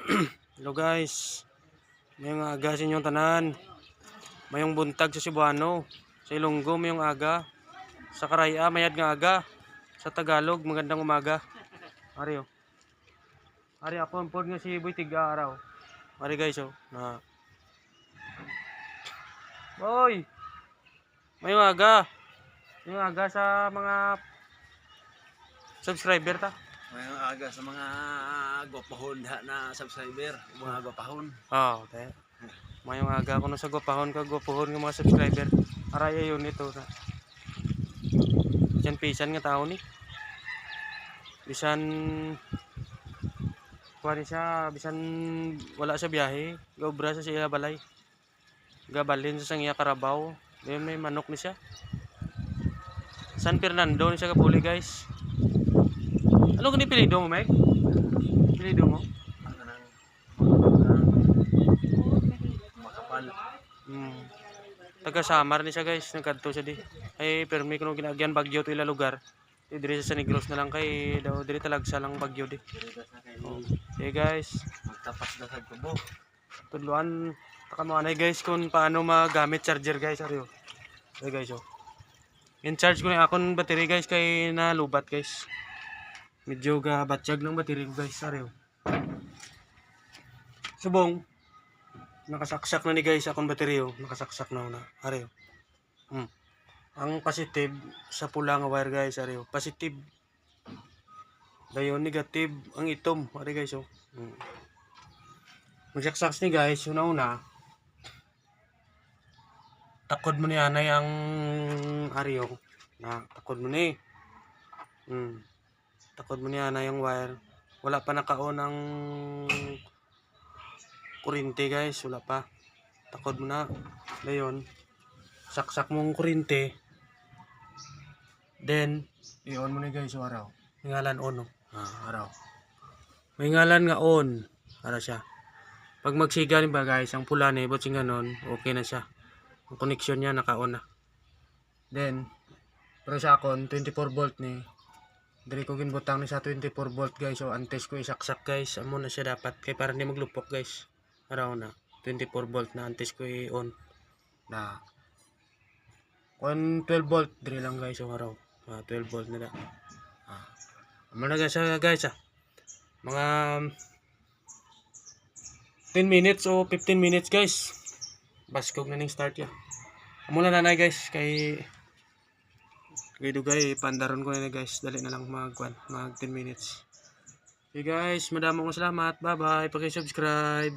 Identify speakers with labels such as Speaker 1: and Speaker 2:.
Speaker 1: Hello guys, mayong aga sa inyong tanan. Mayong buntag sa Cebuano, sa Ilonggo mayong aga, sa Karaya mayad nga aga, sa Tagalog magandang umaga. Ari oh. Ari ako ang pod nga si Boy Tiga araw. Ari guys oh. Na. Boy. Mayong aga. Mayong aga sa mga subscriber ta.
Speaker 2: Mayong aga sa mga gwapahon na subscriber, mga gwapahon.
Speaker 1: Oh, tayo. Mayong aga ako na sa gwapahon ng mga subscriber. Aray yun ito. Bisan pisan nga tao ni. Bisan kuha siya, bisan wala sa biyahe, gobra sa siya balay. Gabalin sa sang iya Karabaw. May manok ni siya. San Fernando ni siya kapuli guys. Ano kani pilido mo, Meg? Pilido mo?
Speaker 2: Makapal.
Speaker 1: Taga Samar ni siya guys, nagkadto siya di. Ay permi kuno ginagyan bagyo to ila lugar. Diri sa Negros na lang kay daw diri talagsa lang bagyo di. Oh. Okay guys,
Speaker 2: Magtapas na sa tubo.
Speaker 1: tudluan taka mo anay guys kung paano magamit charger guys ari oh. Okay guys oh. In charge ko na akong battery guys kay nalubat guys. Medyo ga batsyag ng battery ko guys ari oh. Subong nakasaksak na ni guys akong battery oh, nakasaksak na una ari oh. Ang positive sa pula nga wire guys ari oh. Positive. Dayon negative ang itom ari guys oh. Magsaksak ni guys una takod mo ni anay ang ari oh. Na takod mo ni. Takod mo ni anay ang wire. Wala pa naka-on ang kuryente guys, wala pa. Takod mo na. Dayon saksak mong kuryente. Then i-on mo ni guys so araw. May ngalan on oh. Araw. May ngalan nga on. Ara siya. Pag magsiga ni ba guys, ang pula ni botsing ganon, okay na siya. Ang connection niya naka-on na. Then pero sa akon 24 volt ni. Diri ko ginbutang ni sa 24 volt guys. So antes ko isaksak guys. Amo na siya dapat kay para hindi maglupok guys. Araw na 24 volt na antes ko i-on. Na kung 12 volt diri lang guys so araw. 12 volt na da. Amo na guys mga 10 minutes o 15 minutes guys. Baskog na ning start ya. Amo na nanay guys kay dugay pandaron ko na guys. Dali na lang mag 10 minutes. Okay guys, madamong salamat. Bye bye. Paki-subscribe.